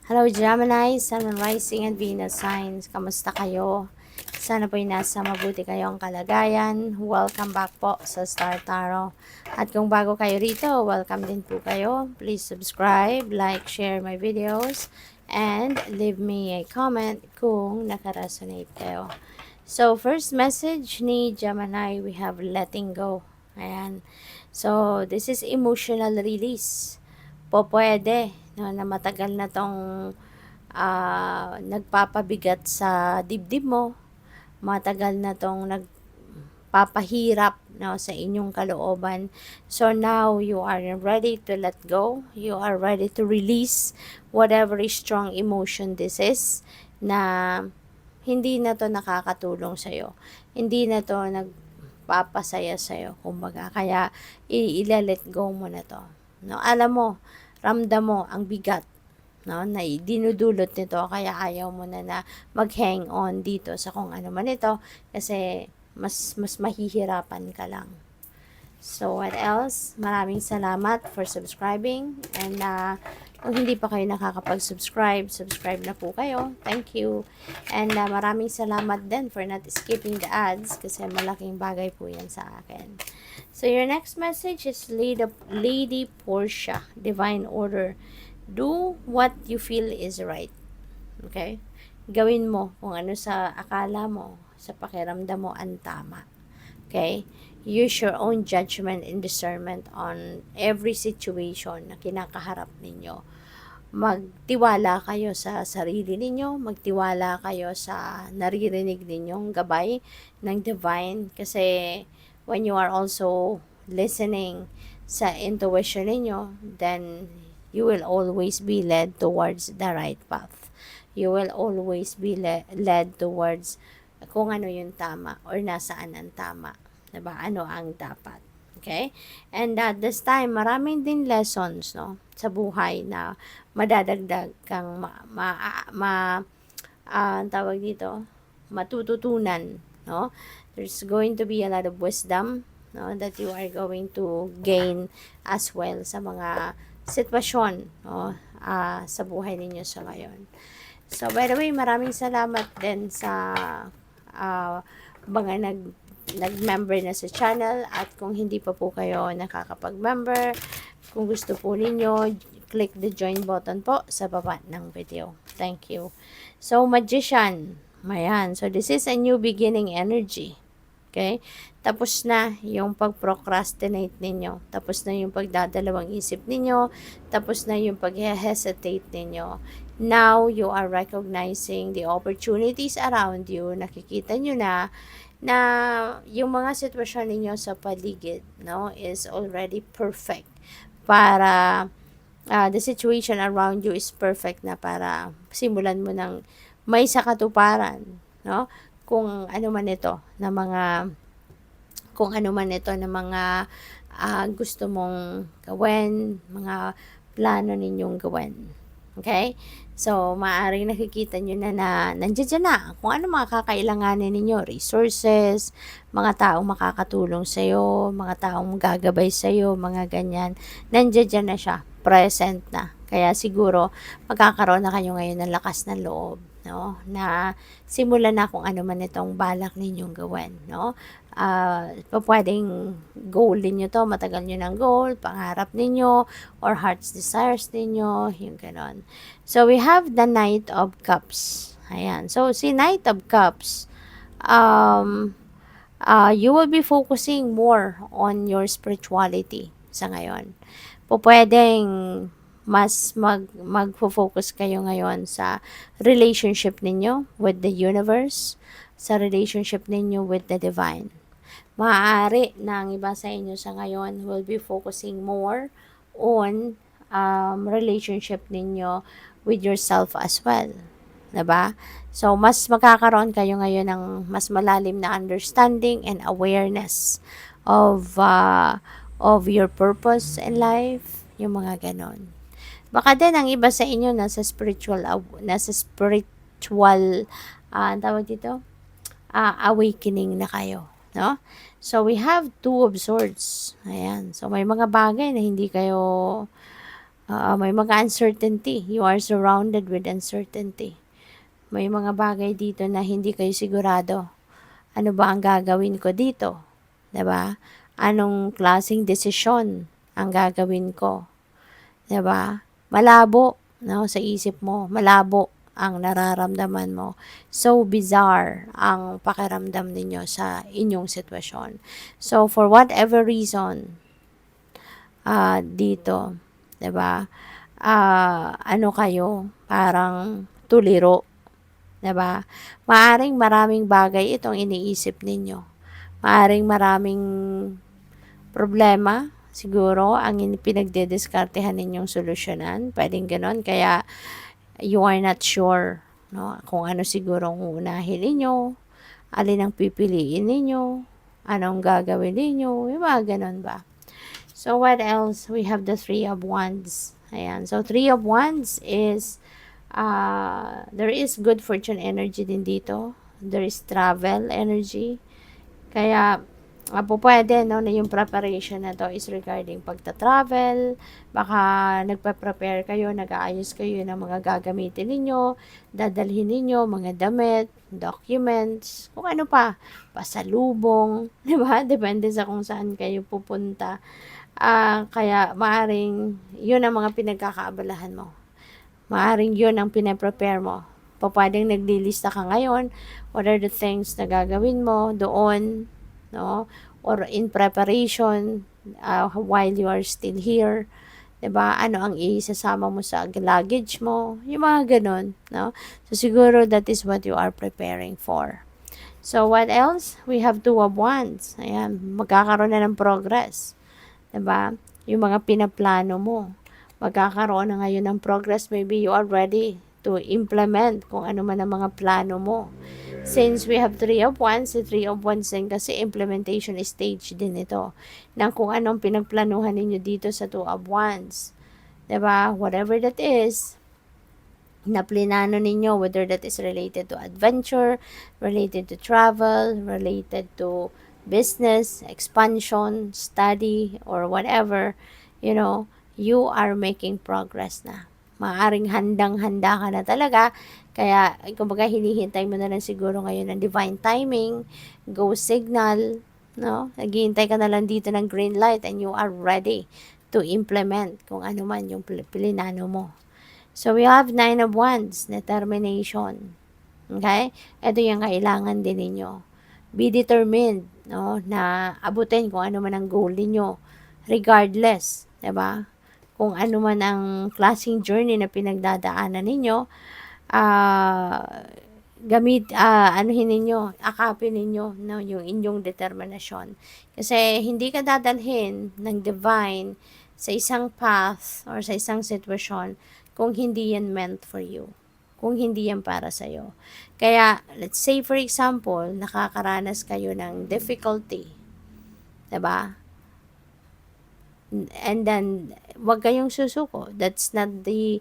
Hello Gemini, Sun, Moon, Rising, and Venus signs. Kamusta kayo? Sana po'y nasa mabuti kayong kalagayan. Welcome back po sa Star Tarot. At kung bago kayo rito, welcome din po kayo. Please subscribe, like, share my videos, and leave me a comment kung nakaresonate kayo. So, first message ni Gemini, we have letting go. Ayan. So, this is emotional release. Po pwede no, na matagal na tong nagpapabigat sa dibdib mo, matagal na tong nagpapahirap no, sa inyong kalooban. So now you are ready to let go. You are ready to release whatever strong emotion this is na hindi na to nakakatulong sa'yo. Hindi na to nagpapasaya sa'yo. Kumbaga, kaya i-let go mo na to. No, alam mo, ramdam mo ang bigat no, na dinudulot nito, kaya ayaw mo na mag-hang on dito sa kung ano man ito kasi mas mahihirapan ka lang. So, what else? Maraming salamat for subscribing and kung hindi pa kayo nakakapag-subscribe, subscribe na po kayo. Thank you. And maraming salamat din for not skipping the ads kasi malaking bagay po yan sa akin. So, your next message is Lady Portia, Divine Order. Do what you feel is right. Okay? Gawin mo kung ano sa akala mo, sa pakiramdam mo ang tama. Okay? Use your own judgment and discernment on every situation na kinakaharap ninyo. Magtiwala kayo sa sarili ninyo, magtiwala kayo sa naririnig ninyong gabay ng divine kasi when you are also listening sa intuition ninyo, then you will always be led towards the right path. You will always be led towards kung ano yung tama or nasaan ang tama. Diba? Ano ang dapat. Okay? And at this time, maraming din lessons no, sa buhay na madadagdag kang tawag dito, matututunan. No? There's going to be a lot of wisdom no, that you are going to gain as well sa mga sitwasyon no, sa buhay ninyo sa ngayon. So, by the way, maraming salamat din sa mga nag-member na sa channel at kung hindi pa po kayo nakakapag-member, kung gusto po ninyo, click the join button po sa baba ng video. Thank you. So, Magician. Ayan. So, this is a new beginning energy. Okay? Tapos na yung pag-procrastinate ninyo. Tapos na yung pagdadalawang isip ninyo. Tapos na yung pag-hesitate ninyo. Now, you are recognizing the opportunities around you. Nakikita nyo na yung mga sitwasyon ninyo sa paligid, no, is already perfect para the situation around you is perfect na para simulan mo ng may sakatuparan, no, kung ano man ito na mga gusto mong gawin, mga plano ninyong gawin. Okay? So, maaaring nakikita nyo na nandiyan na kung ano mga kakailanganin ninyo, resources, mga taong makakatulong sa'yo, mga taong gagabay sa'yo, mga ganyan. Nandiyan na siya, present na. Kaya siguro, magkakaroon na kayo ngayon ng lakas ng loob, no? Na simulan na kung ano man itong balak ninyong gawin, no? Pwedeng goal ninyo to, matagal nyo ng goal, pangarap ninyo, or heart's desires ninyo, yung ganon. So, we have the Knight of Cups. Ayan. So, si Knight of Cups, you will be focusing more on your spirituality sa ngayon. Pwedeng mas mag-focus kayo ngayon sa relationship ninyo with the universe, sa relationship ninyo with the divine. Maaari na ang iba sa inyo sa ngayon will be focusing more on relationship ninyo with yourself as well. Diba? So, mas magkakaroon kayo ngayon ng mas malalim na understanding and awareness of your purpose in life, yung mga ganon. Baka din ang iba sa inyo nasa spiritual tawag dito, awakening na kayo, no? So, we have Two of Swords. Ayan. So, may mga bagay na hindi kayo May mga uncertainty. You are surrounded with uncertainty. May mga bagay dito na hindi kayo sigurado. Ano ba ang gagawin ko dito? 'Di ba? Anong klaseng desisyon ang gagawin ko? 'Di ba? Malabo, no, sa isip mo. Malabo ang nararamdaman mo. So bizarre ang pakiramdam ninyo sa inyong sitwasyon. So for whatever reason, dito, 'di ba? Ano kayo, parang tuliro, 'di ba? Maaring maraming bagay itong iniisip ninyo. Maaring maraming problema siguro ang pinagdediskartehan ninyong solusyonan. Pwedeng gano'n. Kaya you are not sure, no, kung ano siguro ang uunahin ninyo, alin ang pipiliin ninyo, anong gagawin ninyo, yung mga gano'n ba. So, what else? We have the Three of Wands. Ayan. So, Three of Wands is, there is good fortune energy din dito. There is travel energy. Kaya, po pwede, no, na yung preparation na to is regarding pagta-travel. Baka nagpa-prepare kayo, nag-aayos kayo ng mga gagamitin ninyo, dadalhin ninyo, mga damit, documents, kung ano pa, pasalubong, di ba? Depende sa kung saan kayo pupunta. Kaya maaring yun ang mga pinagkakaabalahan mo. Maaring yun ang pinaprepare mo. Pwedeng naglilista ka ngayon, what are the things na gagawin mo doon, no? Or in preparation, while you are still here, 'di ba? Ano ang isasama mo sa luggage mo? Yung mga ganun, no? So siguro that is what you are preparing for. So what else? We have Two of Wands. Ayan, magkakaroon na ng progress. 'Di ba? Yung mga pinaplano mo, magkakaroon na ngayon ng progress. Maybe you are ready to implement kung ano man ang mga plano mo. Since we have Three of Wands, si Three of Wands din kasi implementation stage din ito ng kung anong pinagplanuhan ninyo dito sa Two of Wands. 'Di ba? Whatever that is, na plinano ninyo, whether that is related to adventure, related to travel, related to business, expansion, study, or whatever, you are making progress na. Maaring handang-handa ka na talaga. Kaya, kumbaga, hinihintay mo na lang siguro ngayon ng divine timing, go signal, no? Naghihintay ka na lang dito ng green light and you are ready to implement kung ano man yung plinano mo. So, we have Nine of Wands, determination. Okay? Ito yung kailangan din ninyo. Be determined, no, na abutin kung ano man ang goal ninyo. Regardless, 'di ba? Kung ano man ang klaseng journey na pinagdadaanan ninyo, anuhin ninyo, akapin ninyo, no, yung inyong determinasyon. Kasi hindi ka dadalhin ng divine sa isang path or sa isang sitwasyon kung hindi yan meant for you, kung hindi yan para sa'yo. Kaya, let's say for example, nakakaranas kayo ng difficulty, 'di ba? And then, wag kayong susuko. That's not the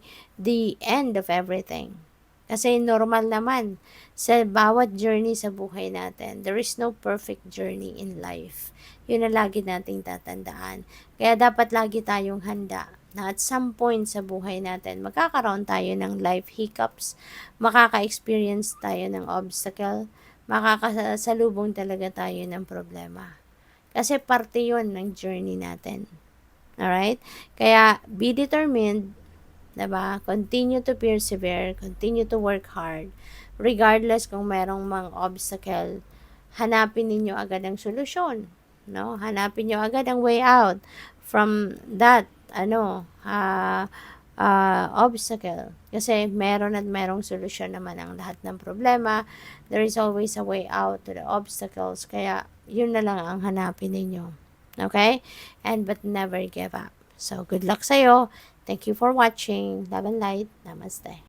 end of everything. Kasi normal naman, sa bawat journey sa buhay natin, there is no perfect journey in life. Yun ang lagi nating tatandaan. Kaya dapat lagi tayong handa na at some point sa buhay natin, magkakaroon tayo ng life hiccups, makaka-experience tayo ng obstacle, makakasalubong talaga tayo ng problema. Kasi parte yun ng journey natin. Alright? Kaya, be determined, diba? Continue to persevere, continue to work hard, regardless kung merong mga obstacle, hanapin ninyo agad ang solusyon, no? Hanapin nyo agad ang way out from that, obstacle. Kasi meron at merong solusyon naman ang lahat ng problema. There is always a way out to the obstacles. Kaya, yun na lang ang hanapin ninyo. Okay? But never give up. So, good luck sa'yo. Thank you for watching. Love and light. Namaste.